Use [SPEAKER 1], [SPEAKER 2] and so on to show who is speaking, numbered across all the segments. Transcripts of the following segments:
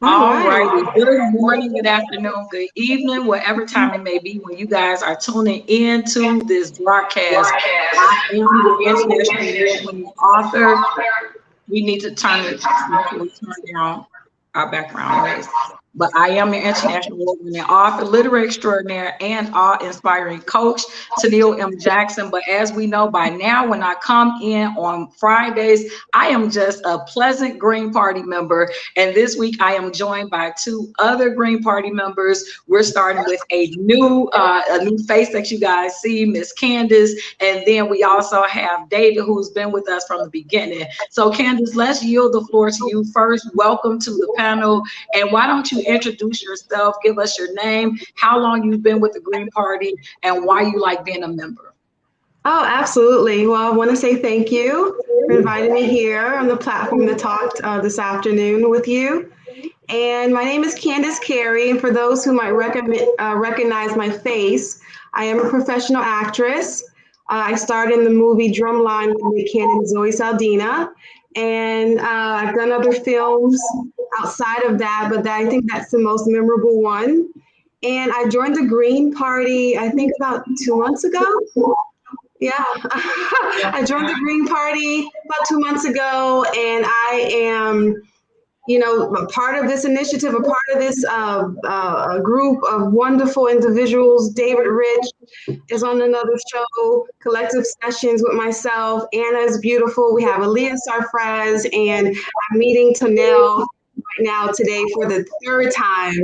[SPEAKER 1] All righty. Good morning, good afternoon, good evening, whatever time it may be when you guys are tuning in to this broadcast. I am the international award-winning author. We need to turn down our background noise. But I am an international award-winning author, literary extraordinaire, and awe-inspiring coach, Toneal M. Jackson. But as we know by now, when I come in on Fridays, I am just a pleasant Green Party member. And this week, I am joined by two other Green Party members. We're starting with a new face that you guys see, Miss Candace. And then we also have David, who's been with us from the beginning. So Candace, let's yield the floor to you first. Welcome to the panel. And why don't you introduce yourself, give us your name, how long you've been with the Green Party, and why you like being a member.
[SPEAKER 2] Oh, absolutely. Well, I want to say thank you for inviting me here on the platform to talk this afternoon with you. And my name is Candace Carey, and for those who might recognize my face, I am a professional actress. I starred in the movie Drumline with Nick Cannon and Zoe Saldana, and I've done other films outside of that, but I think that's the most memorable one. And I joined the Green Party, I think about 2 months ago. Yeah, I joined the Green Party about 2 months ago, and I am, a part of this initiative, a part of this group of wonderful individuals. David Rych is on another show, Collective Sessions with myself. Anna is beautiful. We have Aaliyah Sarfraz, and I'm meeting Toneal right now today for the third time.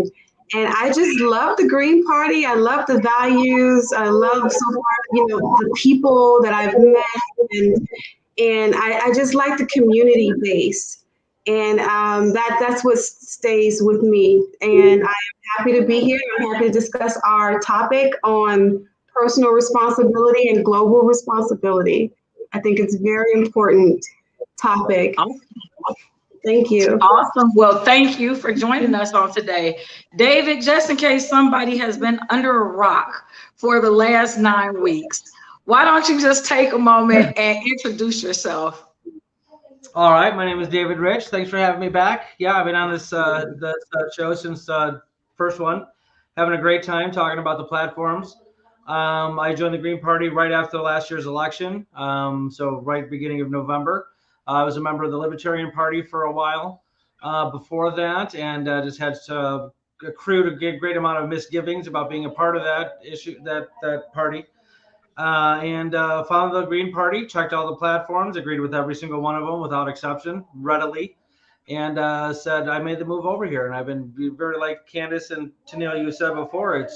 [SPEAKER 2] And I just love the Green Party. I love the values. I love so far, the people that I've met, and I just like the community base. And that's what stays with me. And I am happy to be here. I'm happy to discuss our topic on personal responsibility and global responsibility. I think it's a very important topic. Thank you.
[SPEAKER 1] Awesome. Well, thank you for joining us on today. David, just in case somebody has been under a rock for the last 9 weeks, why don't you just take a moment and introduce yourself?
[SPEAKER 3] All right, my name is David Rych. Thanks for having me back. Yeah, I've been on this show since first one, having a great time talking about the platforms. I joined the Green Party right after last year's election, so right beginning of November. I was a member of the Libertarian Party for a while before that, and just had accrued a great amount of misgivings about being a part of that party. And found the Green Party, checked all the platforms, agreed with every single one of them without exception, readily, and said I made the move over here. And I've been very, like Candace and Toneal, you said before,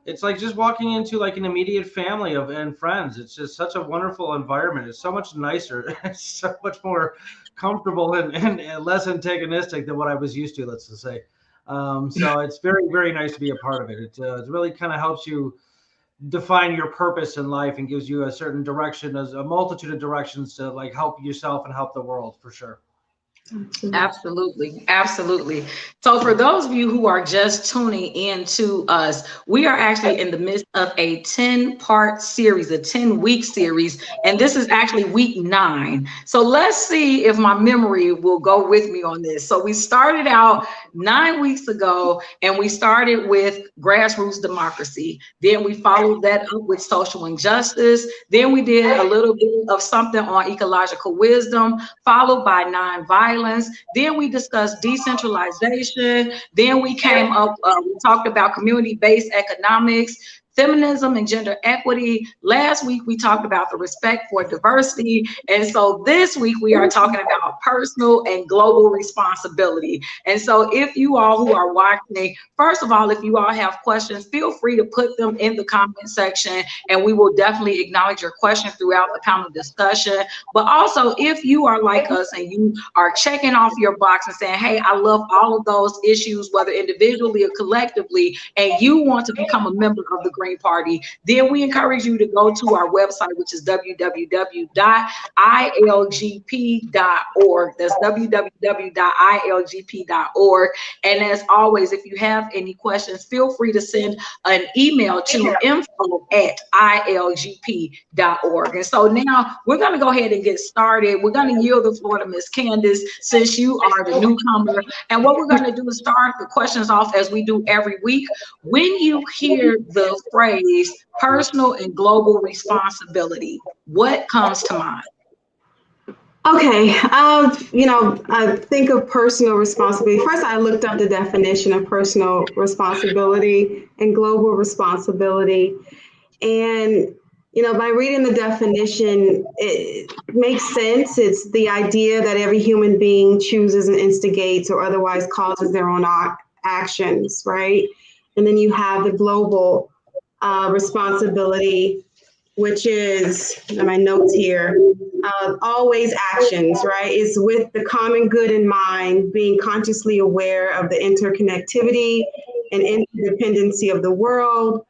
[SPEAKER 3] it's like just walking into like an immediate family and friends. It's just such a wonderful environment. It's so much nicer. It's so much more comfortable and less antagonistic than what I was used to, let's just say. So it's very, very nice to be a part of it. It really kind of helps you define your purpose in life and gives you a certain direction, as a multitude of directions to like help yourself and help the world, for sure.
[SPEAKER 1] Absolutely. Absolutely. So for those of you who are just tuning in to us, we are actually in the midst of a 10-part series, a 10-week series, and this is actually week 9. So let's see if my memory will go with me on this. So we started out 9 weeks ago, and we started with grassroots democracy. Then we followed that up with social injustice. Then we did a little bit of something on ecological wisdom, followed by nonviolence. Then we discussed decentralization. Then we came up, we talked about community-based economics, feminism and gender equity. Last week, we talked about the respect for diversity. And so this week, we are talking about personal and global responsibility. And so if you all who are watching, first of all, if you all have questions, feel free to put them in the comment section, and we will definitely acknowledge your question throughout the panel discussion. But also, if you are like us and you are checking off your box and saying, hey, I love all of those issues, whether individually or collectively, and you want to become a member of the Green Party, then we encourage you to go to our website, which is www.ilgp.org. That's www.ilgp.org. And as always, if you have any questions, feel free to send an email to info@ilgp.org. And so now we're going to go ahead and get started. We're going to yield the floor to Ms. Candace, since you are the newcomer. And what we're going to do is start the questions off as we do every week. When you hear the phrase personal and global responsibility, what comes to mind?
[SPEAKER 2] Okay, I think of personal responsibility. First, I looked up the definition of personal responsibility and global responsibility. And, by reading the definition, it makes sense. It's the idea that every human being chooses and instigates or otherwise causes their own actions, right? And then you have the global responsibility, which is, my notes here, always actions, right? It's with the common good in mind, being consciously aware of the interconnectivity and interdependency of the world,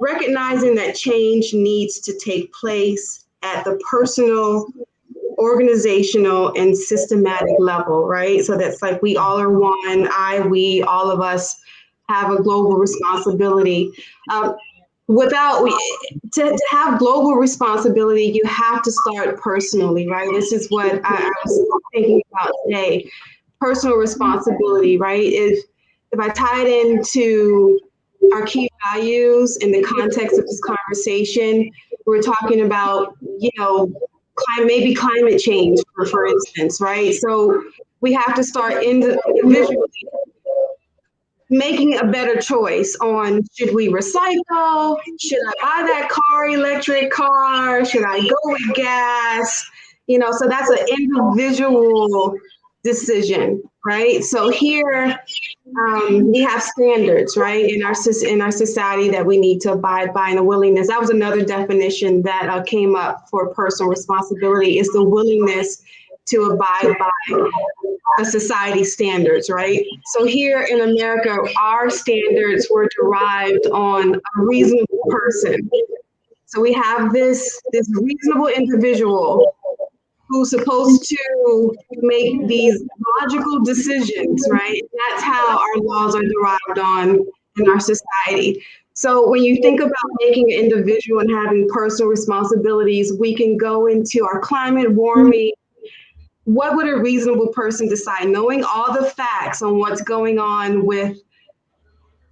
[SPEAKER 2] recognizing that change needs to take place at the personal, organizational, and systematic level, right? So that's like we all are one, we, all of us have a global responsibility. To have global responsibility, you have to start personally, right? This is what I was thinking about today. Personal responsibility, right? If I tie it into our key values in the context of this conversation, we're talking about, maybe climate change, for instance, right? So we have to start individually making a better choice on, should we recycle? Should I buy that electric car? Should I go with gas? So that's an individual decision, right? So here we have standards, right, in our society that we need to abide by, and a willingness. That was another definition that came up for personal responsibility, is the willingness to abide by a society standards, right? So here in America, our standards were derived on a reasonable person. So we have this reasonable individual who's supposed to make these logical decisions, right? That's how our laws are derived on in our society. So when you think about making an individual and having personal responsibilities, we can go into our climate warming. What would a reasonable person decide, knowing all the facts on what's going on with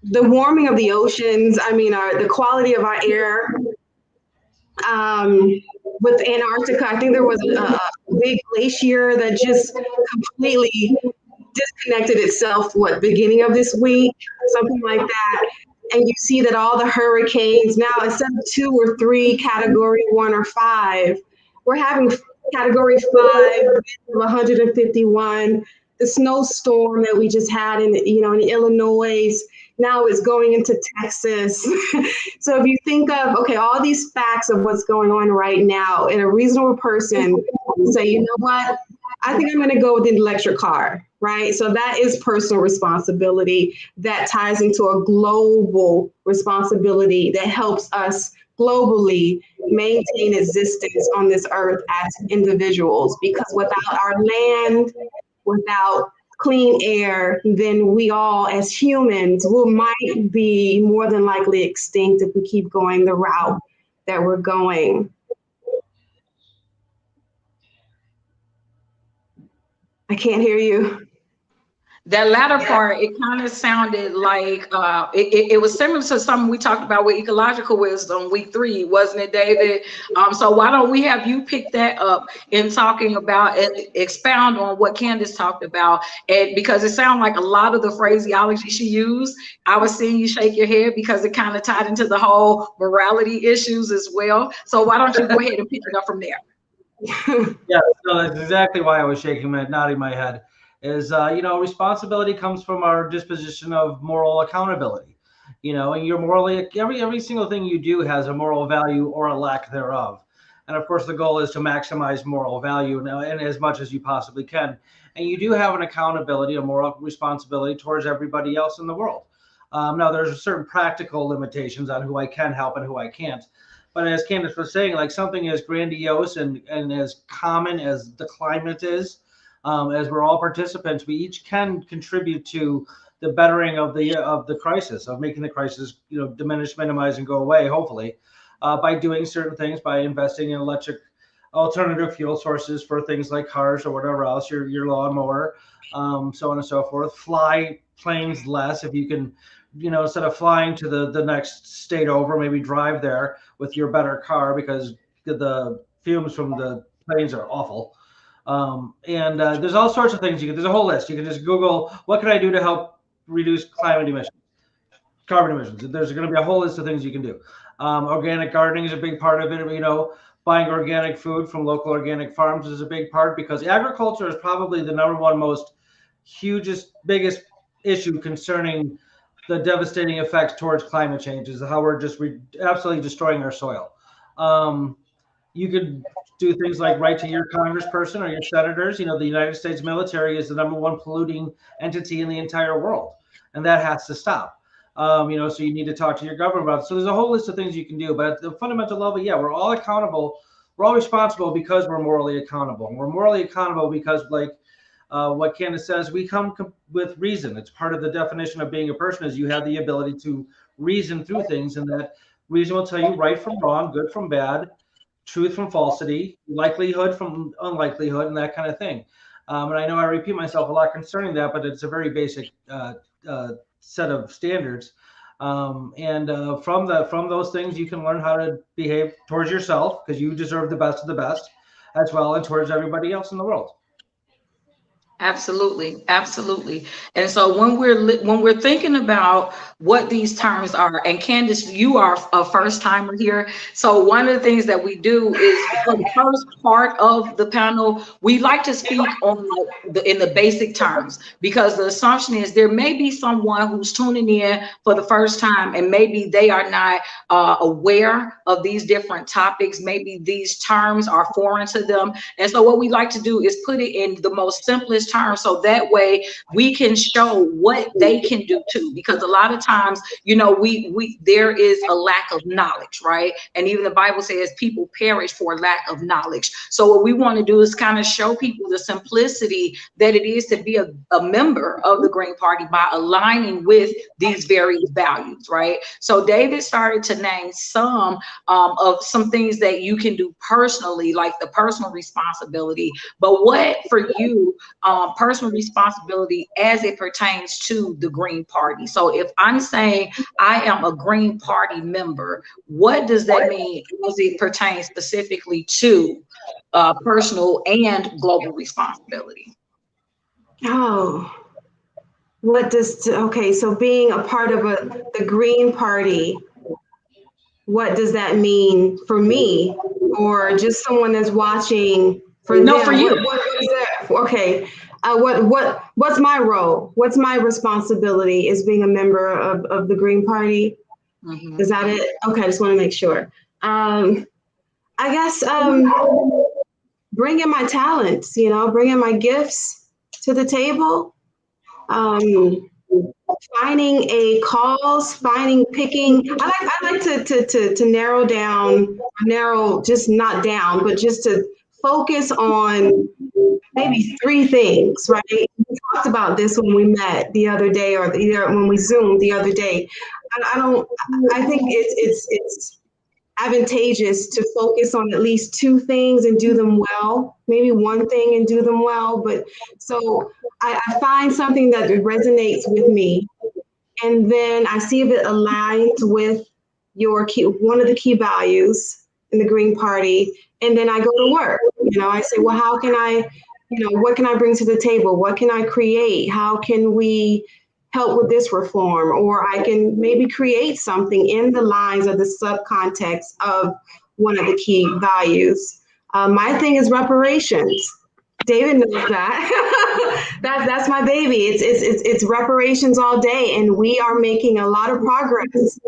[SPEAKER 2] the warming of the oceans, the quality of our air, with Antarctica? I think there was a big glacier that just completely disconnected itself, beginning of this week, something like that. And you see that all the hurricanes now, instead of 2 or 3, category 1 or 5, we're having category 5, 151. The snowstorm that we just had in Illinois, now it's going into Texas. So if you think of, all these facts of what's going on right now, and a reasonable person say, you know what, I think I'm going to go with an electric car, right? So that is personal responsibility that ties into a global responsibility that helps us globally maintain existence on this earth as individuals, because without our land, without clean air, then we all as humans might be more than likely extinct if we keep going the route that we're going. I can't hear you.
[SPEAKER 1] That latter part, it kind of sounded like it was similar to something we talked about with ecological wisdom week 3, wasn't it, David? So why don't we have you pick that up in talking about and expound on what Candace talked about? And because it sounded like a lot of the phraseology she used, I was seeing you shake your head because it kind of tied into the whole morality issues as well. So why don't you go ahead and pick it up from there?
[SPEAKER 3] Yeah, so that's exactly why I was nodding my head. Is responsibility comes from our disposition of moral accountability, and you're morally, every single thing you do has a moral value or a lack thereof. And of course the goal is to maximize moral value and as much as you possibly can. And you do have an accountability, a moral responsibility towards everybody else in the world. Now, there's certain practical limitations on who I can help and who I can't. But as Candace was saying, like something as grandiose and as common as the climate is, as we're all participants, we each can contribute to the bettering of the crisis, of making the crisis, diminish, minimize, and go away, hopefully, by doing certain things, by investing in electric alternative fuel sources for things like cars or whatever else, your lawnmower, so on and so forth. Fly planes less if you can, instead of flying to the next state over, maybe drive there with your better car, because the fumes from the planes are awful. And there's all sorts of things there's a whole list. You can just Google, what can I do to help reduce carbon emissions? There's going to be a whole list of things you can do. Organic gardening is a big part of it. Buying organic food from local organic farms is a big part, because agriculture is probably the number one biggest issue concerning the devastating effects towards climate change, is how we're just absolutely destroying our soil. You could do things like write to your congressperson or your senators. The United States military is the number one polluting entity in the entire world, and that has to stop. So you need to talk to your government about it. So there's a whole list of things you can do, but at the fundamental level, yeah, we're all accountable. We're all responsible because we're morally accountable. And we're morally accountable because, like what Candace says, we come with reason. It's part of the definition of being a person, is you have the ability to reason through things, and that reason will tell you right from wrong, good from bad, truth from falsity, likelihood from unlikelihood, and that kind of thing. And I know I repeat myself a lot concerning that, but it's a very basic set of standards. And from those things, you can learn how to behave towards yourself, because you deserve the best of the best, as well, and towards everybody else in the world.
[SPEAKER 1] Absolutely, absolutely. And so when we're thinking about what these terms are, and Candace, you are a first timer here. So one of the things that we do is, for the first part of the panel, we like to speak on in the basic terms, because the assumption is there may be someone who's tuning in for the first time, and maybe they are not aware of these different topics. Maybe these terms are foreign to them. And so what we like to do is put it in the most simplest terms, so that way we can show what they can do too, because a lot of times, there is a lack of knowledge, right? And even the Bible says people perish for lack of knowledge. So what we want to do is kind of show people the simplicity that it is to be a member of the Green Party by aligning with these various values, right? So David started to name some of some things that you can do personally, like the personal responsibility. But what for you, personal responsibility as it pertains to the Green Party? So if I'm saying I am a Green Party member, what does that mean as it pertains specifically to personal and global responsibility?
[SPEAKER 2] Oh, so being a part of the Green Party, what does that mean for me, or just someone that's watching? For you.
[SPEAKER 1] What
[SPEAKER 2] is that? Okay. What's my role? What's my responsibility as being a member of the Green Party? Mm-hmm. Is that it? Okay, I just want to make sure. I guess bringing my talents, bringing my gifts to the table, finding a cause, picking. I like to narrow, just not down, but just to focus on maybe three things, right? We talked about this when we met the other day, or either when we Zoomed the other day. I think it's advantageous to focus on at least two things and do them well, maybe one thing and do them well. But so I find something that resonates with me, and then I see if it aligns with one of the key values in the Green Party, and then I go to work. I say, well, how can I, what can I bring to the table? What can I create? How can we help with this reform? Or I can maybe create something in the lines of the subcontext of one of the key values. My thing is reparations. David knows that. That's my baby. It's reparations all day, and we are making a lot of progress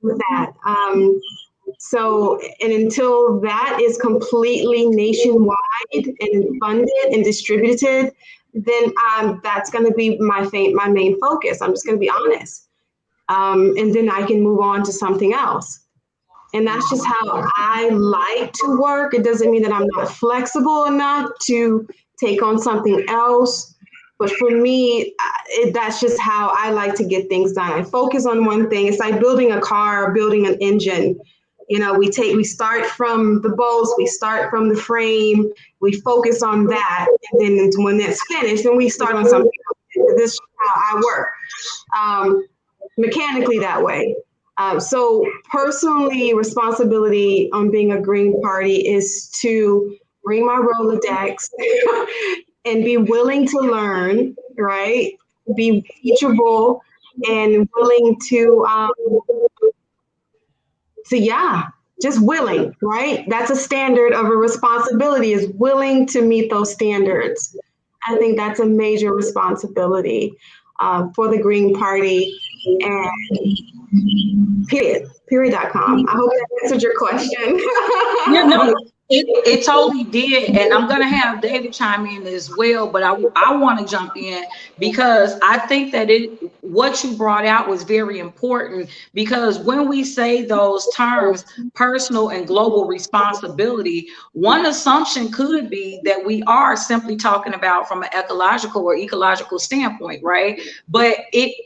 [SPEAKER 2] with that. So, and until that is completely nationwide and funded and distributed, then that's going to be my main focus. I'm just going to be honest. and then I can move on to something else. And that's just how I like to work. It doesn't mean that I'm not flexible enough to take on something else. But for me, that's just how I like to get things done. I focus on one thing. It's like building a car or building an engine. You know, we start from the bolts, we start from the frame, we focus on that. And then when that's finished, then we start on something else. This is how I work, mechanically that way. So personally, responsibility on being a Green Party is to bring my Rolodex and be willing to learn, right? Be teachable and willing to just willing, right? That's a standard of a responsibility, is willing to meet those standards. I think that's a major responsibility for the Green Party, and period.com. I hope that answered your question.
[SPEAKER 1] Yeah, no, it totally did. And I'm going to have David chime in as well, but I want to jump in because I think that what you brought out was very important, because when we say those terms, personal and global responsibility, one assumption could be that we are simply talking about from an ecological standpoint, right? But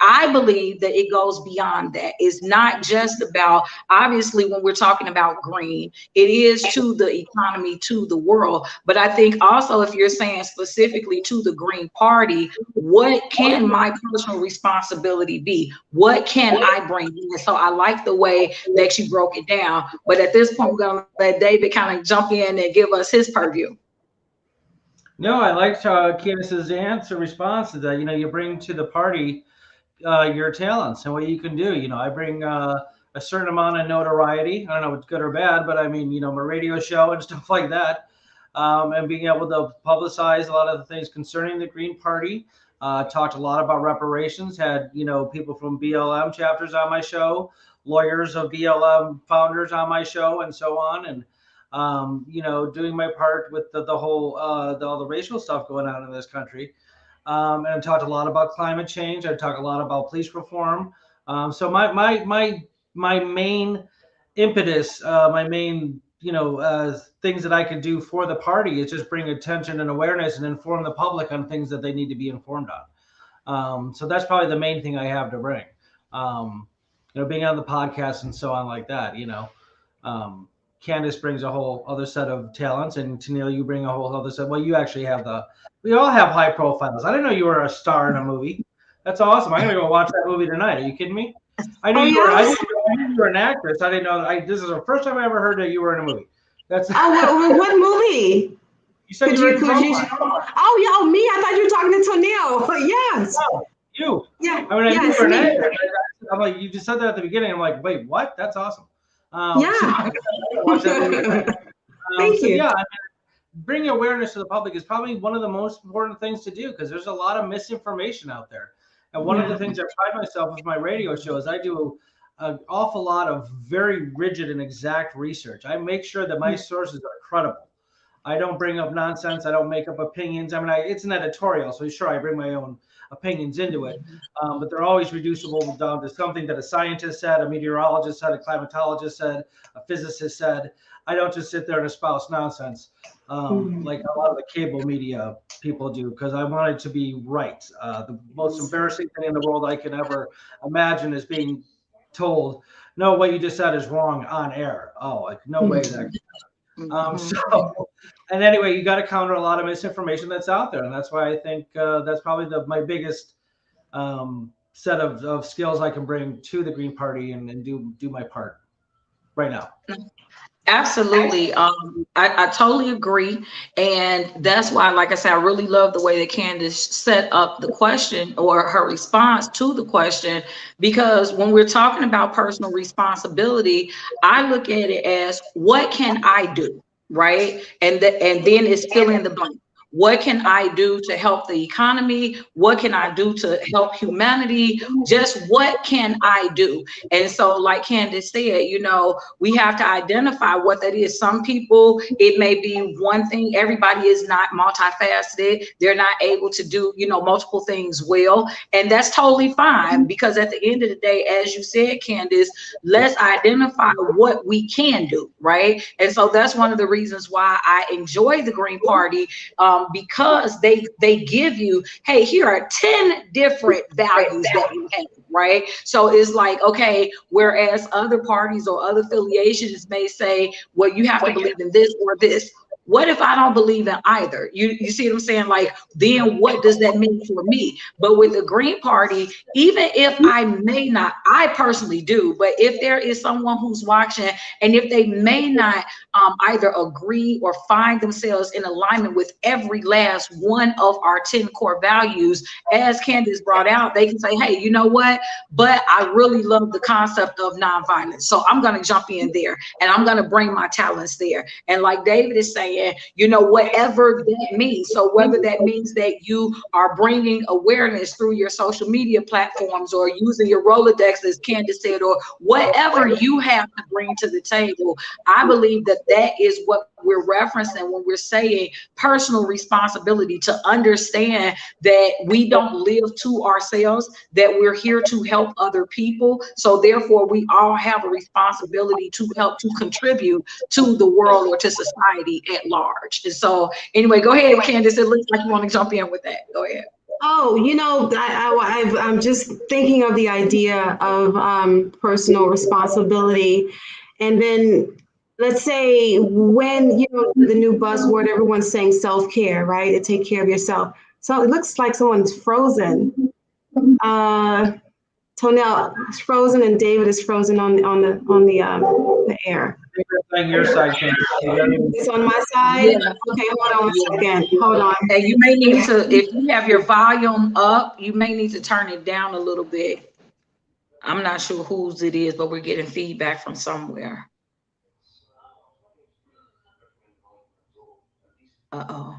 [SPEAKER 1] I believe that it goes beyond that. It's not just about, obviously, when we're talking about green, it is to the economy, to the world. But I think also, if you're saying specifically to the Green Party, what can my personal responsibility be? What can I bring in? So I like the way that you broke it down. But at this point, we're going to let David kind of jump in and give us his purview.
[SPEAKER 3] No, I liked Candace's response to that. You know, you bring to the party your talents and what you can do. You know, I bring a certain amount of notoriety. I don't know if it's good or bad, but I mean, you know, my radio show and stuff like that, and being able to publicize a lot of the things concerning the Green Party. Talked a lot about reparations, had, you know, people from BLM chapters on my show, lawyers of BLM founders on my show, and so on. And, you know, doing my part with the whole, all the racial stuff going on in this country. And I talked a lot about climate change. I talked a lot about police reform. So my main impetus, my main, you know, things that I can do for the party is just bring attention and awareness and inform the public on things that they need to be informed on. So that's probably the main thing I have to bring. You know, being on the podcast and so on like that, you know. Candace brings a whole other set of talents, and Toneal, you bring a whole other set. Well, you actually have we all have high profiles. I didn't know you were a star in a movie. That's awesome. I'm gonna go watch that movie tonight. Are you kidding me? I knew you were an actress. I didn't know. This is the first time I ever heard that you were in a movie. That's
[SPEAKER 2] what movie?
[SPEAKER 3] You said you were in
[SPEAKER 2] Oh yeah, oh me. I thought you were talking to Toneal. Yes.
[SPEAKER 3] No, you.
[SPEAKER 2] Yeah.
[SPEAKER 3] I mean, I knew you were an actress. I'm like, you just said that at the beginning. I'm like, wait, what? That's awesome.
[SPEAKER 2] Yeah. Thank you.
[SPEAKER 3] Yeah, I mean, bringing awareness to the public is probably one of the most important things to do, because there's a lot of misinformation out there. And one of the things I pride myself with my radio show is I do an awful lot of very rigid and exact research. I make sure that my sources are credible. I don't bring up nonsense. I don't make up opinions. I mean, it's an editorial, so sure, I bring my own opinions into it, but they're always reducible down to something that a scientist said, a meteorologist said, a climatologist said, a physicist said. I don't just sit there and espouse nonsense like a lot of the cable media people do, because I want it to be right. The most embarrassing thing in the world I can ever imagine is being told, no, what you just said is wrong on air. Oh, like no way that can happen. So, and anyway, you got to counter a lot of misinformation that's out there, and that's why I think that's probably my biggest set of skills I can bring to the Green Party and do my part right now.
[SPEAKER 1] Absolutely. I totally agree. And that's why, like I said, I really love the way that Candace set up the question, or her response to the question, because when we're talking about personal responsibility, I look at it as, what can I do? Right. And then it's fill in the blank. what can I do to help the economy? What can I do to help humanity? Just what can I do? And so, like Candace said, you know, we have to identify what that is. Some people, it may be one thing. Everybody is not multifaceted. They're not able to do, you know, multiple things well. And that's totally fine, because at the end of the day, as you said, Candace, let's identify what we can do, right? And so that's one of the reasons why I enjoy the Green Party, because they give you, hey, here are 10 different values that you have, right? So it's like, okay, whereas other parties or other affiliations may say, well, you have to believe in this or this. What if I don't believe in either? You see what I'm saying? Like, then what does that mean for me? But with the Green Party, even if I may not, I personally do, but if there is someone who's watching and if they may not either agree or find themselves in alignment with every last one of our 10 core values, as Candace brought out, they can say, hey, you know what? But I really love the concept of nonviolence. So I'm going to jump in there and I'm going to bring my talents there. And like David is saying, you know, whatever that means. So whether that means that you are bringing awareness through your social media platforms or using your Rolodex, as Candace said, or whatever you have to bring to the table, I believe that that is what we're referencing when we're saying personal responsibility, to understand that we don't live to ourselves, that we're here to help other people. So therefore, we all have a responsibility to help to contribute to the world or to society at large. And so anyway, go ahead, Candace. It looks like you want to jump in with that. Go ahead.
[SPEAKER 2] Oh, you know, I'm just thinking of the idea of personal responsibility. And then let's say when, you know, the new buzzword, everyone's saying self-care, right? To take care of yourself. So it looks like someone's frozen. Toneal is frozen and David is frozen on the air.
[SPEAKER 3] Your side,
[SPEAKER 2] It's on my side.
[SPEAKER 1] Yeah.
[SPEAKER 2] Okay, hold on a second. Hold on.
[SPEAKER 1] And you may need to, if you have your volume up, you may need to turn it down a little bit. I'm not sure whose it is, but we're getting feedback from somewhere. Uh-oh.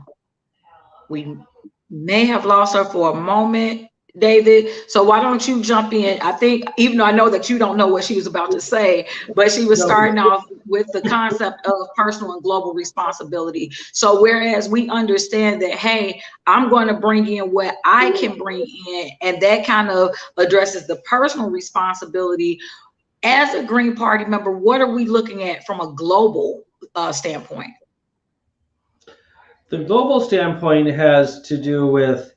[SPEAKER 1] We may have lost her for a moment, David. So why don't you jump in? I think, even though I know that you don't know what she was about to say, but she was starting off with the concept of personal and global responsibility. So whereas we understand that, hey, I'm going to bring in what I can bring in, and that kind of addresses the personal responsibility. As a Green Party member, what are we looking at from a global standpoint?
[SPEAKER 3] The global standpoint has to do with,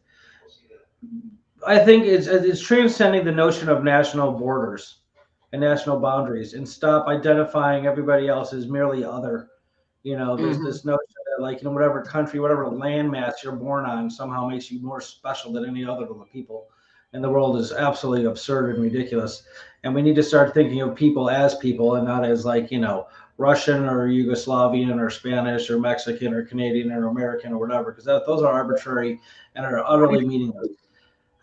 [SPEAKER 3] I think it's transcending the notion of national borders and national boundaries, and stop identifying everybody else as merely other. You know, there's this notion that, like, you know, whatever country, whatever landmass you're born on somehow makes you more special than any other of the people in the world is absolutely absurd and ridiculous. And we need to start thinking of people as people and not as, like, you know, Russian or Yugoslavian or Spanish or Mexican or Canadian or American or whatever, because those are arbitrary and are utterly meaningless.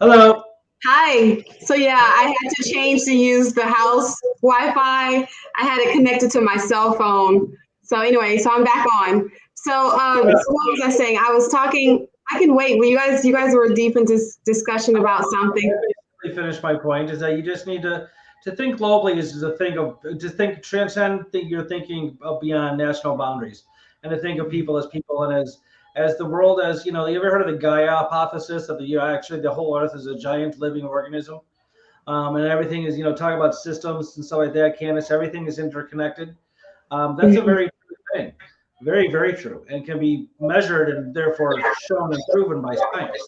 [SPEAKER 3] Hello.
[SPEAKER 2] Hi. So yeah, I had to change to use the house Wi-Fi. I had it connected to my cell phone. So anyway, so I'm back on. So what was I saying? I was talking. I can wait. Well, you guys were deep into discussion about something.
[SPEAKER 3] I finished my point. Is that you just need to think globally, is to think transcend your thinking beyond national boundaries, and to think of people and as the world, as, you know, you ever heard of the Gaia hypothesis of actually the whole Earth is a giant living organism, and everything is, you know, talking about systems and stuff like that. Candace, everything is interconnected. That's a very true thing, very, very true, and can be measured and therefore shown and proven by science.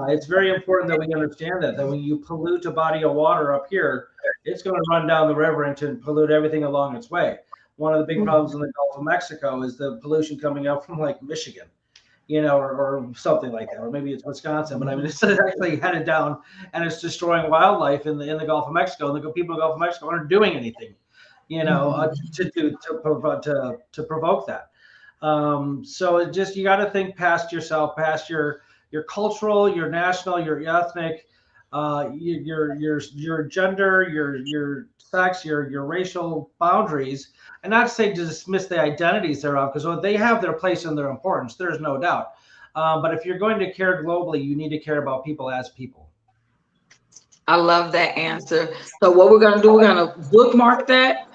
[SPEAKER 3] It's very important that we understand that when you pollute a body of water up here, it's going to run down the river and to pollute everything along its way. One of the big problems in the Gulf of Mexico is the pollution coming up from, like, Michigan, you know, or something like that, or maybe it's Wisconsin. But I mean, it's actually headed down and it's destroying wildlife in the Gulf of Mexico. And the people in the Gulf of Mexico aren't doing anything, you know, to provoke that. So it just, you got to think past yourself, past your cultural, your national, your ethnic, your gender, your sex, your racial boundaries, and not to say to dismiss the identities thereof, because they have their place and their importance. There's no doubt. But if you're going to care globally, you need to care about people as people.
[SPEAKER 1] I love that answer. So what we're going to do, we're going to bookmark that.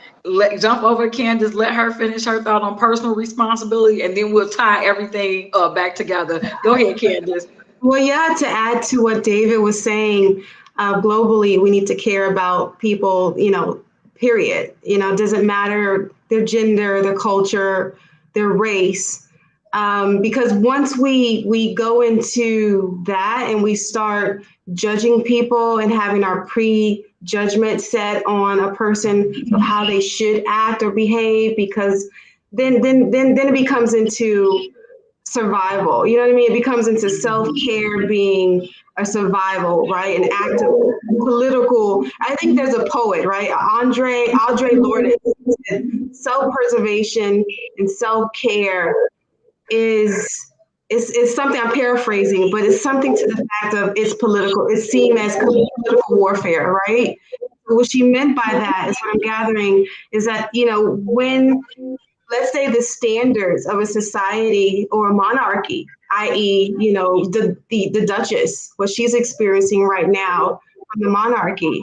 [SPEAKER 1] Jump over to Candace, let her finish her thought on personal responsibility, and then we'll tie everything back together. Go ahead, Candace.
[SPEAKER 2] Well, yeah, to add to what David was saying, globally, we need to care about people, period. It doesn't matter their gender, their culture, their race. Because once we go into that and we start judging people and having our prejudgment set on a person of how they should act or behave, because then it becomes into survival. You know what I mean? It becomes into self-care being a survival, right? An act of political. I think there's a poet, right? Audre Lorde said, self-preservation and self-care is something, I'm paraphrasing, but it's something to the fact of it's political. It's seen as political warfare, right? What she meant by that is what I'm gathering is that, when, let's say, the standards of a society or a monarchy, i.e., the Duchess, what she's experiencing right now from the monarchy,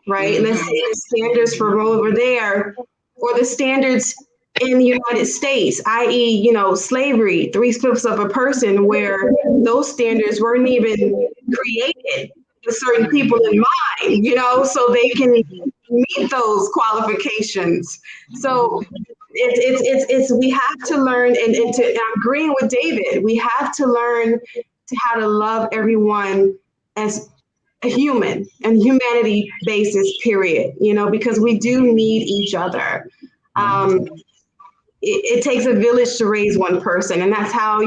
[SPEAKER 2] right? Let's say the standards for over there, or the standards in the United States, i.e., slavery, 3/5 of a person, where those standards weren't even created with certain people in mind, so they can meet those qualifications. So it's we have to learn, and I'm agreeing with David, we have to learn how to love everyone as a human and humanity basis, period, because we do need each other. It takes a village to raise one person, and that's how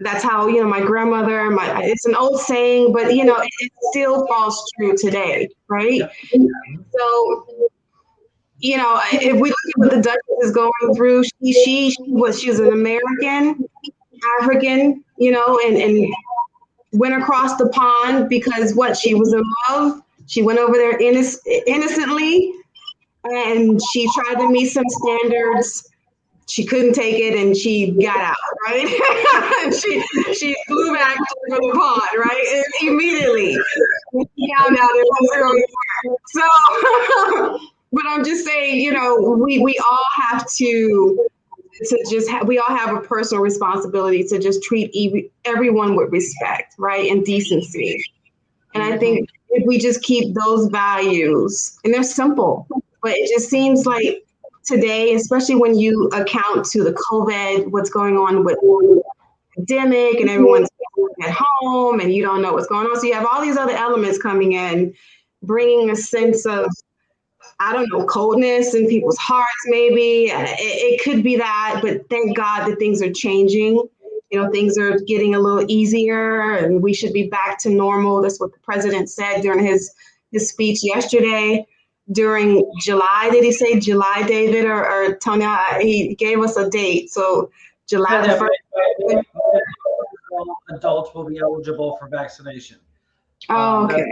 [SPEAKER 2] that's how my grandmother. It's an old saying, but it still falls true today, right? So if we look at what the Duchess is going through, she's an American, African, and went across the pond because she was in love. She went over there innocently, and she tried to meet some standards. She couldn't take it, and she got out, right? she flew back over the pond, right? And immediately, she found out it was her. So, but I'm just saying, we all have to we all have a personal responsibility to just treat everyone with respect, right? And decency. And I think if we just keep those values, and they're simple, but it just seems like today, especially when you account to the COVID, what's going on with the pandemic, and everyone's at home and you don't know what's going on. So you have all these other elements coming in, bringing a sense of, I don't know, coldness in people's hearts, maybe. It could be that, but thank God that things are changing. Things are getting a little easier, and we should be back to normal. That's what the president said during his speech yesterday. During July, did he say July, David, or Toneal? He gave us a date. So July the 1st.
[SPEAKER 3] Adults will be eligible for vaccination.
[SPEAKER 2] Oh, okay.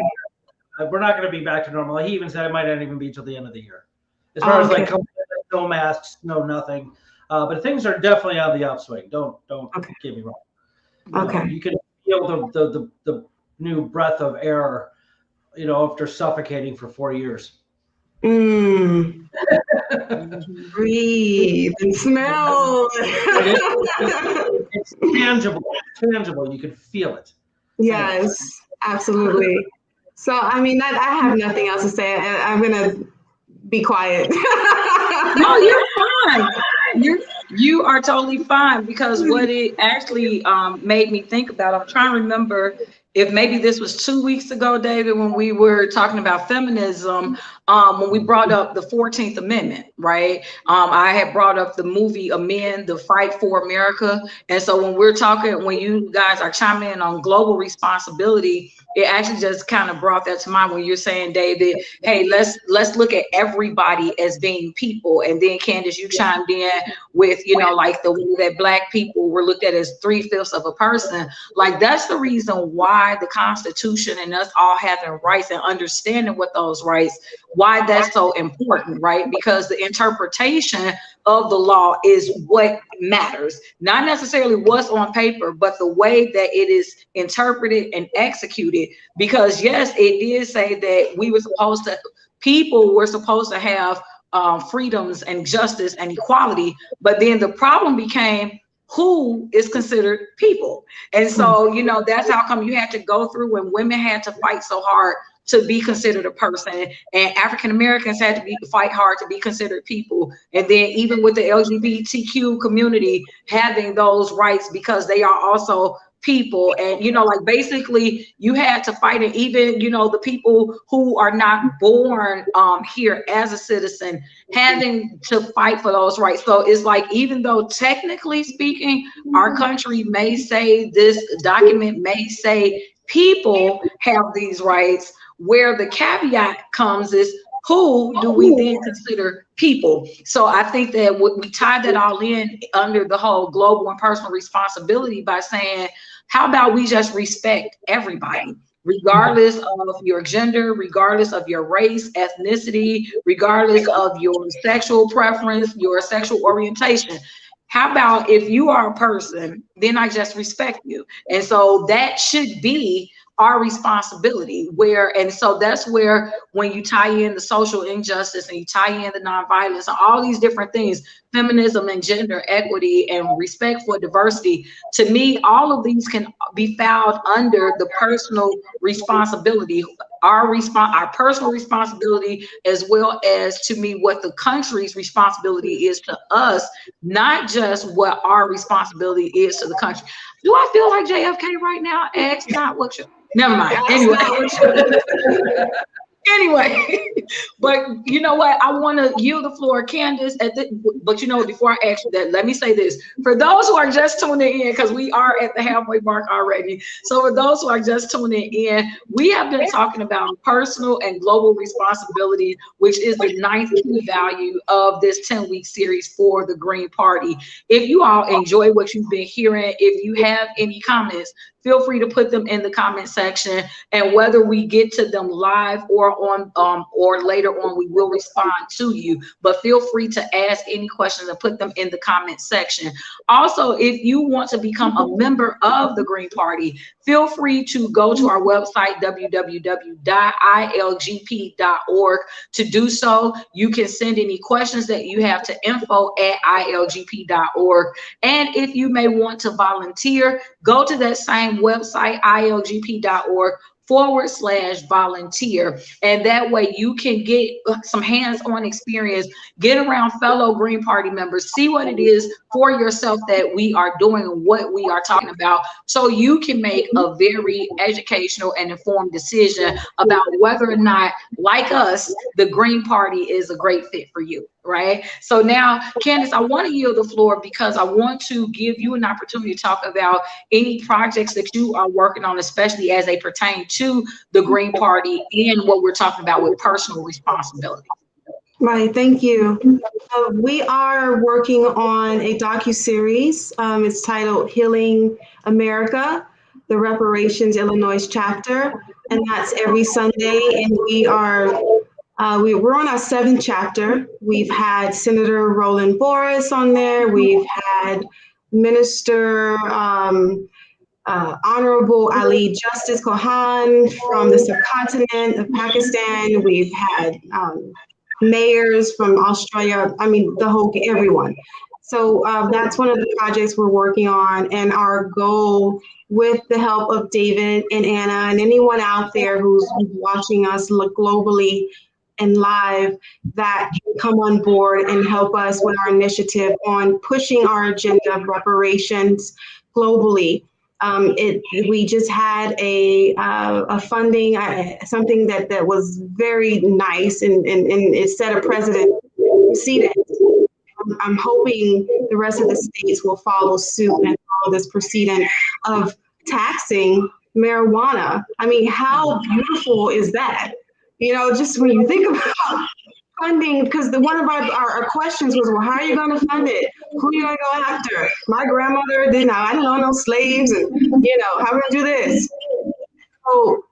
[SPEAKER 3] We're not going to be back to normal. He even said it might not even be till the end of the year. As far as no masks, no nothing. But things are definitely on the upswing. Don't get me wrong.
[SPEAKER 2] Okay.
[SPEAKER 3] You can feel the new breath of air, after suffocating for 4 years.
[SPEAKER 2] Breathe and smell.
[SPEAKER 3] It's tangible. It's tangible. You can feel it.
[SPEAKER 2] Yes, absolutely. So, I mean, I have nothing else to say. I'm going to be quiet.
[SPEAKER 1] No, you're fine. You are totally fine, because what it actually made me think about, I'm trying to remember if maybe this was 2 weeks ago, David, when we were talking about feminism, when we brought up the 14th Amendment, right? I had brought up the movie Amend, The Fight for America. And so when you guys are chiming in on global responsibility, it actually just kind of brought that to mind when you're saying, David, hey, let's look at everybody as being people. And then Candace, you chimed in with, you know, like the way that Black people were looked at as 3/5 of a person. Like, that's the reason why the Constitution and us all having rights and understanding what those rights, why that's so important, right? Because the interpretation of the law is what matters, not necessarily what's on paper, but the way that it is interpreted and executed. Because yes, it did say that people were supposed to have freedoms and justice and equality, but then the problem became who is considered people. And so, you know, that's how come you had to go through when women had to fight so hard to be considered a person, and African Americans had to fight hard to be considered people. And then even with the LGBTQ community having those rights because they are also people. And, you know, like basically you had to fight it. Even, you know, the people who are not born here as a citizen having to fight for those rights. So it's like, even though technically speaking, our country may say, this document may say people have these rights, where the caveat comes is, who do we then consider people? So I think that we tie that all in under the whole global and personal responsibility by saying, how about we just respect everybody, regardless of your gender, regardless of your race, ethnicity, regardless of your sexual preference, your sexual orientation. How about if you are a person, then I just respect you. And so that should be our responsibility. And so that's where, when you tie in the social injustice and you tie in the nonviolence and all these different things, feminism and gender equity and respect for diversity, to me, all of these can be found under the personal responsibility, our personal responsibility, as well as, to me, what the country's responsibility is to us, not just what our responsibility is to the country. Do I feel like JFK right now? Ask not what you. Never mind. Anyway, but you know what? I want to yield the floor, Candace. But you know, before I ask you that, let me say this. For those who are just tuning in, because we are at the halfway mark already. So for those who are just tuning in, we have been talking about personal and global responsibility, which is the 9th key value of this 10-week series for the Green Party. If you all enjoy what you've been hearing, if you have any comments, feel free to put them in the comment section, and whether we get to them live or on or later on, we will respond to you. But feel free to ask any questions and put them in the comment section. Also, if you want to become a member of the Green Party, feel free to go to our website, www.ilgp.org. To do so, you can send any questions that you have to info@ilgp.org. And if you may want to volunteer, go to that same website, ilgp.org/volunteer. And that way you can get some hands-on experience, get around fellow Green Party members, see what it is for yourself that we are doing and what we are talking about, so you can make a very educational and informed decision about whether or not, like us, the Green Party is a great fit for you. Right. So now, Candace, I want to yield the floor because I want to give you an opportunity to talk about any projects that you are working on, especially as they pertain to the Green Party and what we're talking about with personal responsibility.
[SPEAKER 2] Right, thank you. We are working on a docuseries. It's titled Healing America, the Reparations Illinois Chapter, and that's every Sunday. And we're on our 7th chapter. We've had Senator Roland Boris on there. We've had Minister Honorable Ali Justice Kohan from the subcontinent of Pakistan. We've had mayors from Australia. I mean, everyone. So that's one of the projects we're working on. And our goal, with the help of David and Anna and anyone out there who's watching us look globally and live, that can come on board and help us with our initiative on pushing our agenda of reparations globally. We just had a funding, something that was very nice, and it set a precedent. I'm hoping the rest of the states will follow suit and follow this precedent of taxing marijuana. I mean, how beautiful is that? You know, just when you think about funding, because one of our questions was, well, how are you going to fund it? Who are you going to go after? My grandmother didn't, I didn't own no slaves, and how are we going to do this? So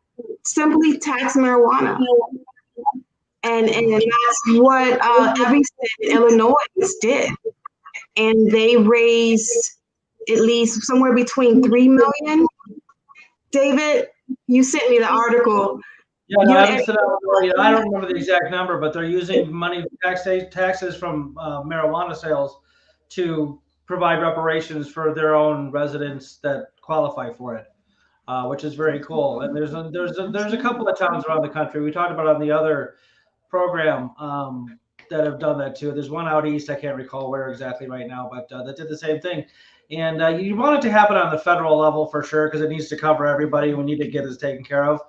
[SPEAKER 2] simply tax marijuana. And that's what Evanston, Illinois did. And they raised at least somewhere between 3 million. David, you sent me the article.
[SPEAKER 3] Yeah, no, I don't remember the exact number, but they're using money taxes from marijuana sales to provide reparations for their own residents that qualify for it, which is very cool. And there's a couple of towns around the country. We talked about on the other program that have done that too. There's one out east, I can't recall where exactly right now, but that did the same thing. And you want it to happen on the federal level for sure, because it needs to cover everybody. We need to get this taken care of.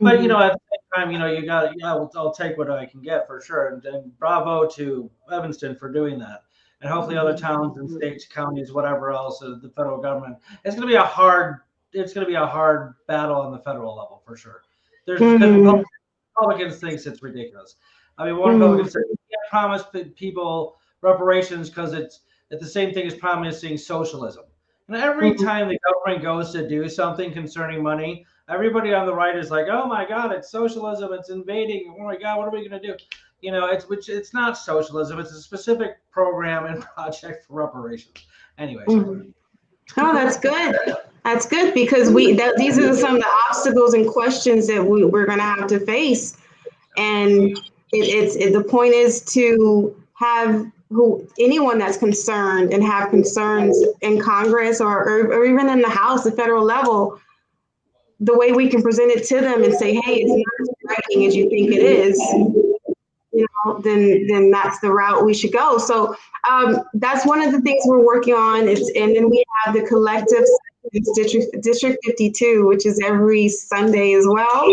[SPEAKER 3] But at the same time, you got I'll take what I can get for sure. And bravo to Evanston for doing that. And hopefully other towns and states, counties, whatever else, the federal government. It's going to be a hard battle on the federal level for sure. There's Republicans thinks it's ridiculous. I mean, one Republican said you can't promise people reparations because it's the same thing as promising socialism. And every time the government goes to do something concerning money, everybody on the right is like, "Oh my God, it's socialism! It's invading! Oh my God, what are we going to do?" It's not socialism. It's a specific program and project for reparations. Anyways.
[SPEAKER 2] Oh, that's good. That's good, because these are some of the obstacles and questions that we're going to have to face. And the point is to have anyone that's concerned and have concerns in Congress or even in the House, the federal level, the way we can present it to them and say, hey, it's not as striking as you think it is, then that's the route we should go. So that's one of the things we're working on. And then we have the collective District 52, which is every Sunday as well.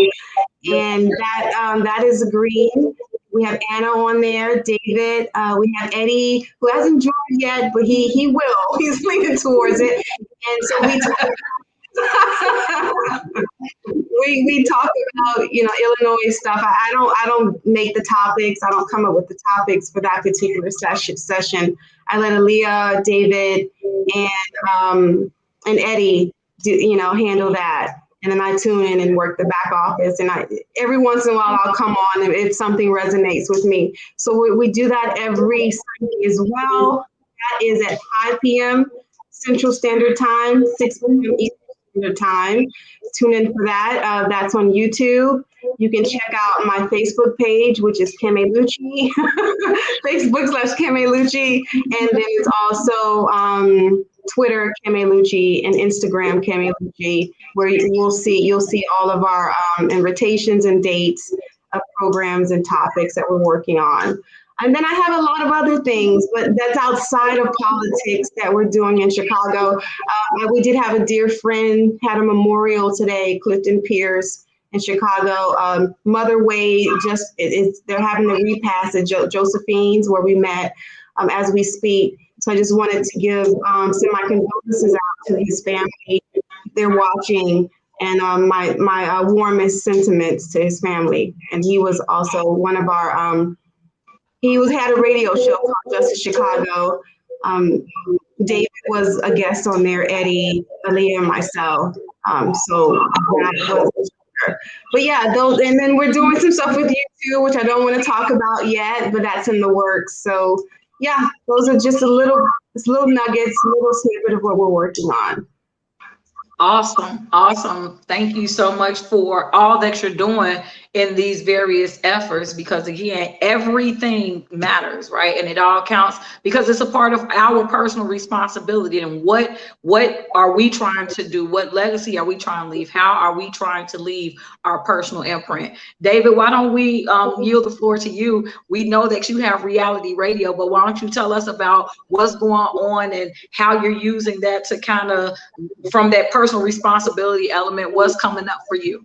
[SPEAKER 2] And that is green. We have Anna on there, David. We have Eddie, who hasn't joined yet, but he will. He's leaning towards it. And so we talk about Illinois stuff. I don't make the topics. I don't come up with the topics for that particular session. I let Aaliyah, David, and Eddie handle that. And then I tune in and work the back office. And every once in a while I'll come on if something resonates with me. So we do that every Sunday as well. That is at 5 p.m. Central Standard Time, 6 p.m. Eastern Standard Time. Tune in for that. That's on YouTube. You can check out my Facebook page, which is Kim Lucci, Facebook.com/Kim Lucci. And then it's also Twitter, Kim Lucci, and Instagram, Kim Lucci, where you'll see all of our invitations and dates of programs and topics that we're working on. And then I have a lot of other things, but that's outside of politics that we're doing in Chicago. We did have a dear friend, had a memorial today, Clifton Pierce in Chicago. Mother Wade, they're having the repast at Josephine's where we met as we speak. So I just wanted to send my condolences out to his family. They're watching, and my warmest sentiments to his family. And he was also one of our, had a radio show called Justice Chicago. David was a guest on there, Eddie, Aaliyah, and myself. So that was, but yeah, and then we're doing some stuff with you too, which I don't want to talk about yet, but that's in the works. So yeah, those are just little nuggets, a little snippet of what we're working on.
[SPEAKER 1] Awesome. Thank you so much for all that you're doing in these various efforts, because again, everything matters, right? And it all counts because it's a part of our personal responsibility. And what are we trying to do? What legacy are we trying to leave? How are we trying to leave our personal imprint? David, why don't we yield the floor to you? We know that you have reality radio, but why don't you tell us about what's going on and how you're using that to kind of, from that personal responsibility element, what's coming up for you?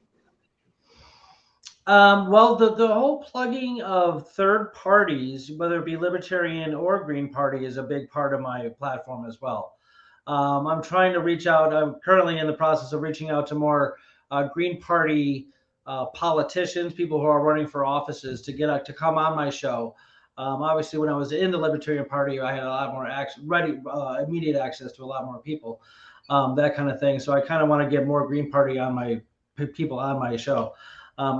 [SPEAKER 3] Well, the whole plugging of third parties, whether it be Libertarian or Green Party, is a big part of my platform as well. I'm trying to reach out. I'm currently in the process of reaching out to more Green Party politicians, people who are running for offices to come on my show. Obviously, when I was in the Libertarian Party, I had a lot more immediate access to a lot more people, that kind of thing. So I kind of want to get more Green Party on my people on my show,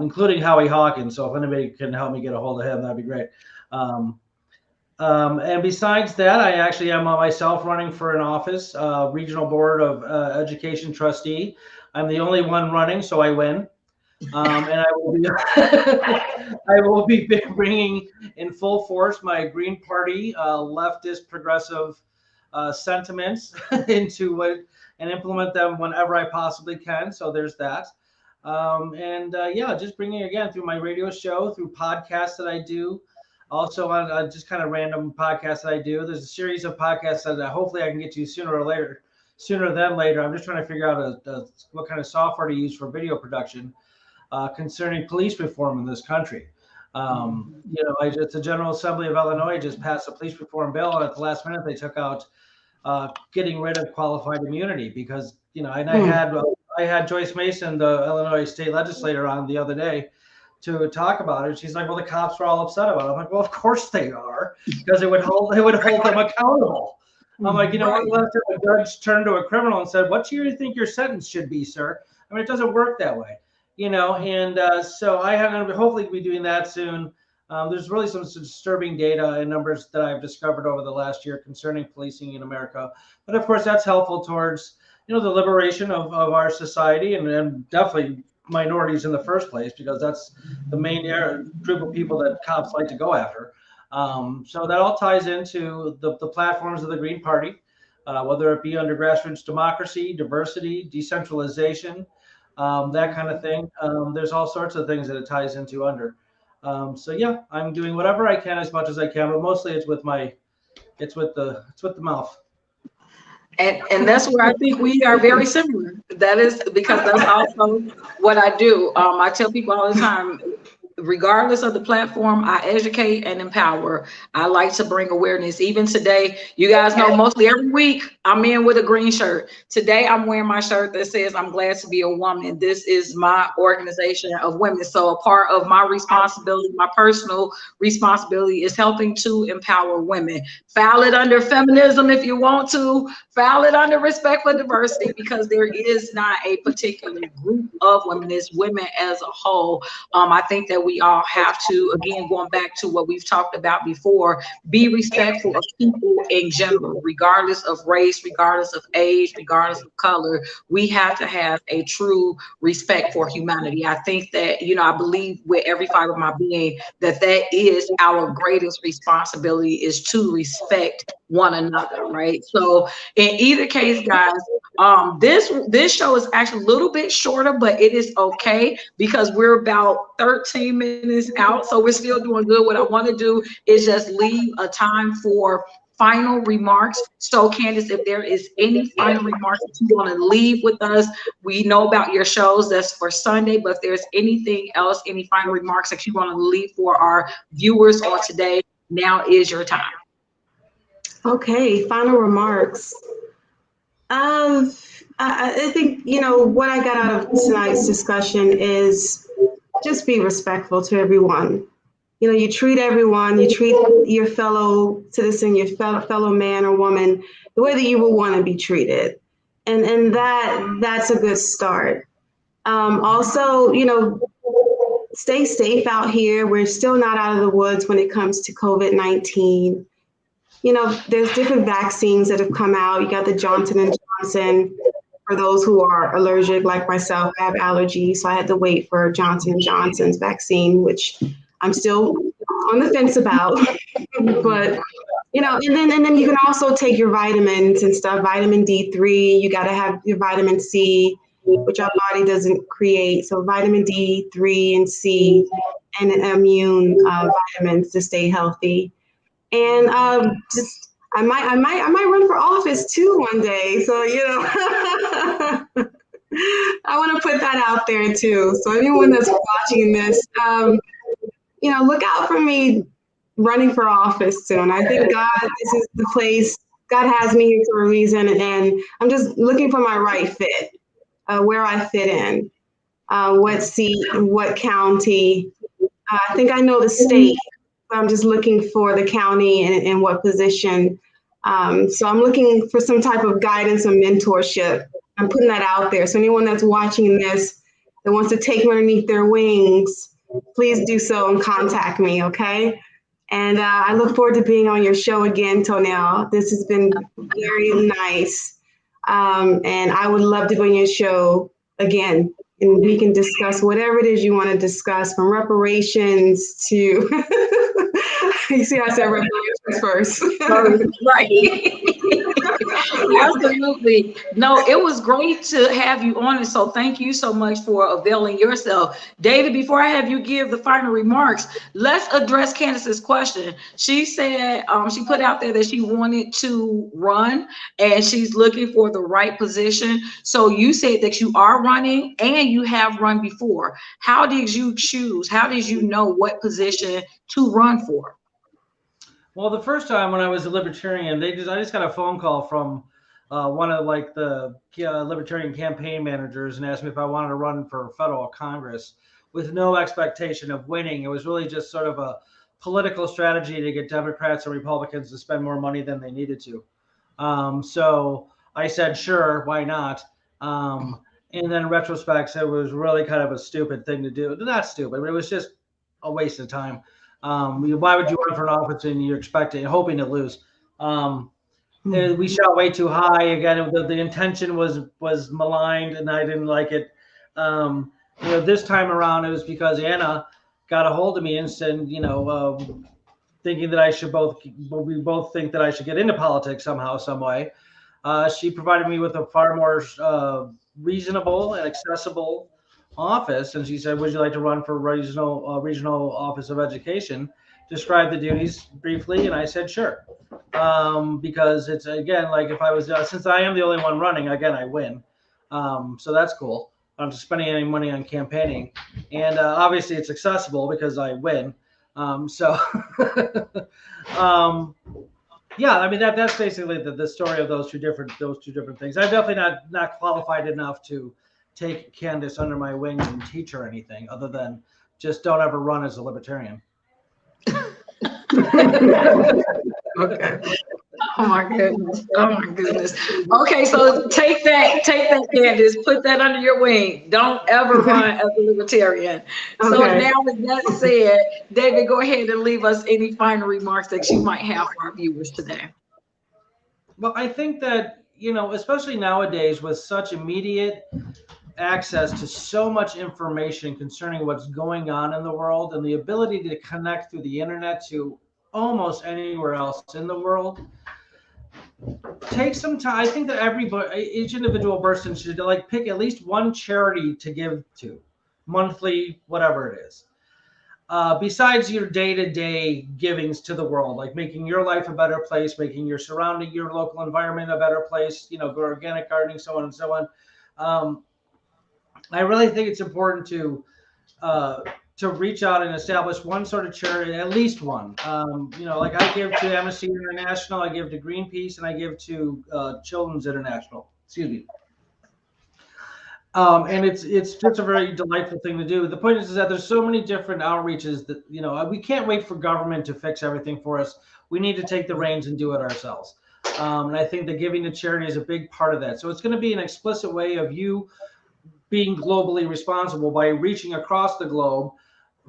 [SPEAKER 3] including Howie Hawkins. So if anybody can help me get a hold of him, that'd be great. And besides that, I actually am myself running for an office, Regional Board of Education Trustee. I'm the only one running, so I win. And I will be bringing in full force my Green Party leftist progressive sentiments into it and implement them whenever I possibly can. So there's that. Yeah, just bringing again through my radio show, through podcasts that I do. Also on just kind of random podcasts that I do. There's a series of podcasts that hopefully I can get to sooner than later. I'm just trying to figure out what kind of software to use for video production concerning police reform in this country. The General Assembly of Illinois just passed a police reform bill, and at the last minute they took out getting rid of qualified immunity because, I had Joyce Mason, the Illinois state legislator, on the other day to talk about it. She's like, well, the cops were all upset about it. I'm like, well, of course they are, because it would hold them accountable. I'm like, what if a judge turned to a criminal and said, what do you think your sentence should be, sir? I mean, it doesn't work that way, so I have hopefully be doing that soon. There's really some disturbing data and numbers that I've discovered over the last year concerning policing in America. But of course, that's helpful towards, the liberation of our society and definitely minorities in the first place, because that's the main group of people that cops like to go after. So that all ties into the platforms of the Green Party, whether it be under grassroots democracy, diversity, decentralization, that kind of thing. There's all sorts of things that it ties into under. So yeah, I'm doing whatever I can as much as I can, but mostly it's with the mouth.
[SPEAKER 1] And that's where I think we are very similar. That is because that's also what I do. I tell people all the time, regardless of the platform, I educate and empower. I like to bring awareness. Even today, you guys know mostly every week I'm in with a green shirt. Today, I'm wearing my shirt that says, I'm glad to be a woman. This is my organization of women. So a part of my responsibility, my personal responsibility, is helping to empower women. File it under feminism if you want to. File it under respect for diversity, because there is not a particular group of women. It's women as a whole. I think that we all have to, again, going back to what we've talked about before, be respectful of people in general, regardless of race, regardless of age, regardless of color. We have to have a true respect for humanity. I think that, I believe with every fiber of my being that is our greatest responsibility, is to respect one another, right? So in either case, guys, this show is actually a little bit shorter, but it is okay because we're about 13 minutes out, so we're still doing good. What I want to do is just leave a time for final remarks. So Candace, if there is any final remarks that you want to leave with us, we know about your shows, that's for Sunday, but if there's anything else, any final remarks that you want to leave for our viewers on today, now is your time.
[SPEAKER 2] Okay, final remarks. I think, what I got out of tonight's discussion is just be respectful to everyone. You treat everyone, you treat your fellow citizen, your fellow man or woman, the way that you would want to be treated. And that's a good start. Also, stay safe out here. We're still not out of the woods when it comes to COVID-19. There's different vaccines that have come out. You got the Johnson & Johnson. For those who are allergic, like myself, I have allergies, so I had to wait for Johnson & Johnson's vaccine, which I'm still on the fence about. But, and then you can also take your vitamins and stuff, vitamin D3. You got to have your vitamin C, which our body doesn't create. So vitamin D3 and C and immune vitamins to stay healthy. And I might run for office too one day. So, I want to put that out there too. So anyone that's watching this, look out for me running for office soon. I think this is the place. God has me here for a reason, and I'm just looking for my right fit, where I fit in. what seat, what county. I think I know the state. I'm just looking for the county and what position. So I'm looking for some type of guidance and mentorship. I'm putting that out there. So anyone that's watching this that wants to take me underneath their wings, please do so and contact me, okay? And I look forward to being on your show again, Toneal. This has been very nice. And I would love to be on your show again. And we can discuss whatever it is you want to discuss, from reparations to, you see, I said reparations first.
[SPEAKER 1] Right. Absolutely. No, it was great to have you on. And so thank you so much for availing yourself. David, before I have you give the final remarks, let's address Candace's question. She said she put out there that she wanted to run and she's looking for the right position. So you said that you are running and you have run before. How did you choose? How did you know what position to run for?
[SPEAKER 3] Well, the first time when I was a libertarian, I just got a phone call from one of like the libertarian campaign managers and asked me if I wanted to run for federal Congress with no expectation of winning. It was really just sort of a political strategy to get Democrats and Republicans to spend more money than they needed to. So I said, sure, why not? And then in retrospect, it was really kind of a stupid thing to do. Not stupid, but it was just a waste of time. Why would you run for an office and you're expecting, hoping to lose? We shot way too high. Again, the intention was maligned, and I didn't like it. This time around, it was because Anna got a hold of me and said, thinking that we both think that I should get into politics somehow, some way. She provided me with a far more reasonable and accessible office, and she said, would you like to run for regional office of education? Describe the duties briefly, and I said sure, because it's, again, like if I was since I am the only one running, again, I win, so that's cool. I'm just spending any money on campaigning, and obviously it's accessible because I win, yeah, I mean that's basically the story of those two different things. I'm definitely not qualified enough to take Candace under my wing and teach her anything other than just don't ever run as a libertarian.
[SPEAKER 1] Okay. Oh my goodness. Oh my goodness. Okay, so take that, Candace, put that under your wing. Don't ever run as a libertarian. Okay. So now with that said, David, go ahead and leave us any final remarks that you might have for our viewers today.
[SPEAKER 3] Well, I think that, especially nowadays with such immediate access to so much information concerning what's going on in the world and the ability to connect through the internet to almost anywhere else in the world, take some time. I think that each individual person should pick at least one charity to give to monthly, whatever it is. Besides your day-to-day givings to the world, like making your life a better place, making your local environment a better place, organic gardening, so on and so on. I really think it's important to reach out and establish one sort of charity, at least one. Like I give to Amnesty International, I give to Greenpeace, and I give to Children's International. Excuse me. And it's just a very delightful thing to do. The point is that there's so many different outreaches that, we can't wait for government to fix everything for us. We need to take the reins and do it ourselves. And I think that giving to charity is a big part of that. So it's going to be an explicit way of you being globally responsible by reaching across the globe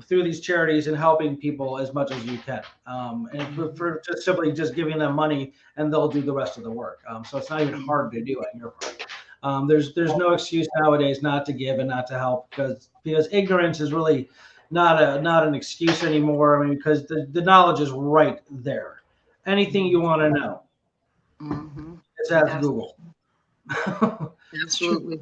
[SPEAKER 3] through these charities and helping people as much as you can. And for just simply just giving them money and they'll do the rest of the work. So it's not even hard to do on your part. There's no excuse nowadays not to give and not to help because ignorance is really not an excuse anymore. I mean, because the knowledge is right there. Anything you want to know, just ask Google.
[SPEAKER 1] Absolutely.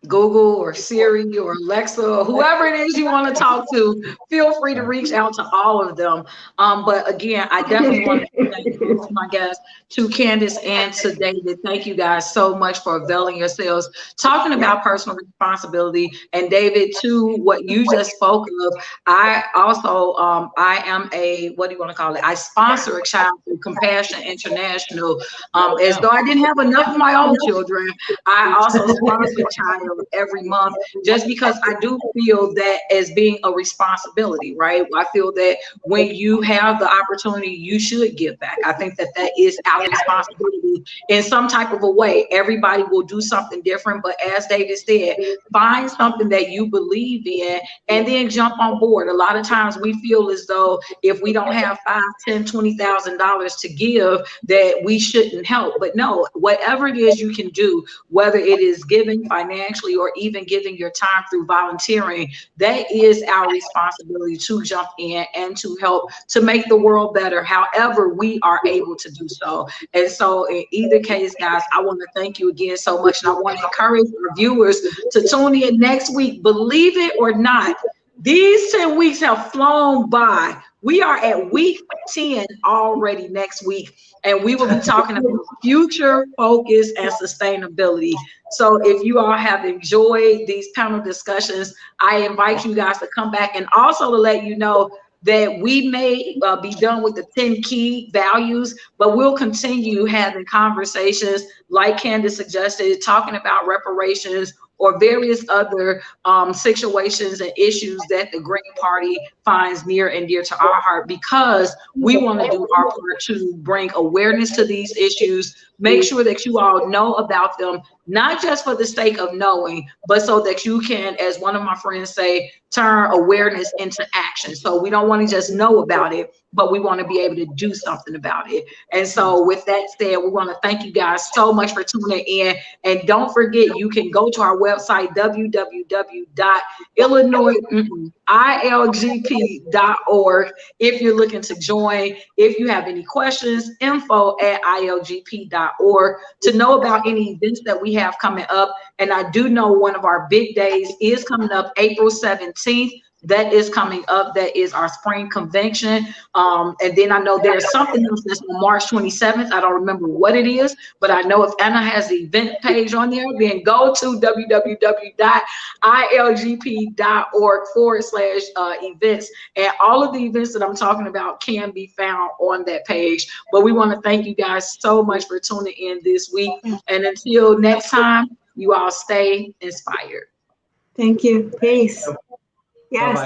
[SPEAKER 1] Google or Siri or Alexa or whoever it is you want to talk to, feel free to reach out to all of them. But again, I definitely want to thank my guests, to Candace and to David. Thank you guys so much for availing yourselves, talking about personal responsibility. And David, to what you just spoke of, I also, I am what do you want to call it? I sponsor a child through Compassion International. As though I didn't have enough of my own children, I also sponsor time of every month, just because I do feel that as being a responsibility, right? I feel that when you have the opportunity, you should give back. I think that that is our responsibility in some type of a way. Everybody will do something different, but as David said, find something that you believe in and then jump on board. A lot of times we feel as though if we don't have $5, $10, $20,000 to give, that we shouldn't help. But no, whatever it is you can do, whether it is giving financially or even giving your time through volunteering, that is our responsibility to jump in and to help to make the world better, however we are able to do so. And so in either case, guys, I want to thank you again so much. And I want to encourage our viewers to tune in next week. Believe it or not, these 10 weeks have flown by. We are at week 10 already next week, and we will be talking about future focus and sustainability. So if you all have enjoyed these panel discussions, I invite you guys to come back, and also to let you know that we may be done with the 10 key values, but we'll continue having conversations like Candace suggested, talking about reparations or various other situations and issues that the Green Party finds near and dear to our heart, because we want to do our part to bring awareness to these issues, make sure that you all know about them, not just for the sake of knowing, but so that you can, as one of my friends say, turn awareness into action. So we don't want to just know about it, but we want to be able to do something about it. And so with that said, we want to thank you guys so much for tuning in. And don't forget, you can go to our website, www.ilgp.org, if you're looking to join. If you have any questions, info@ilgp.org, to know about any events that we have coming up. And I do know one of our big days is coming up April 17th. That is coming up. That is our spring convention. And then I know there's something else that's on March 27th. I don't remember what it is, but I know if Anna has the event page on there, then go to www.ilgp.org/events. And all of the events that I'm talking about can be found on that page. But we want to thank you guys so much for tuning in this week. And until next time, you all stay inspired.
[SPEAKER 2] Thank you. Peace. Yes.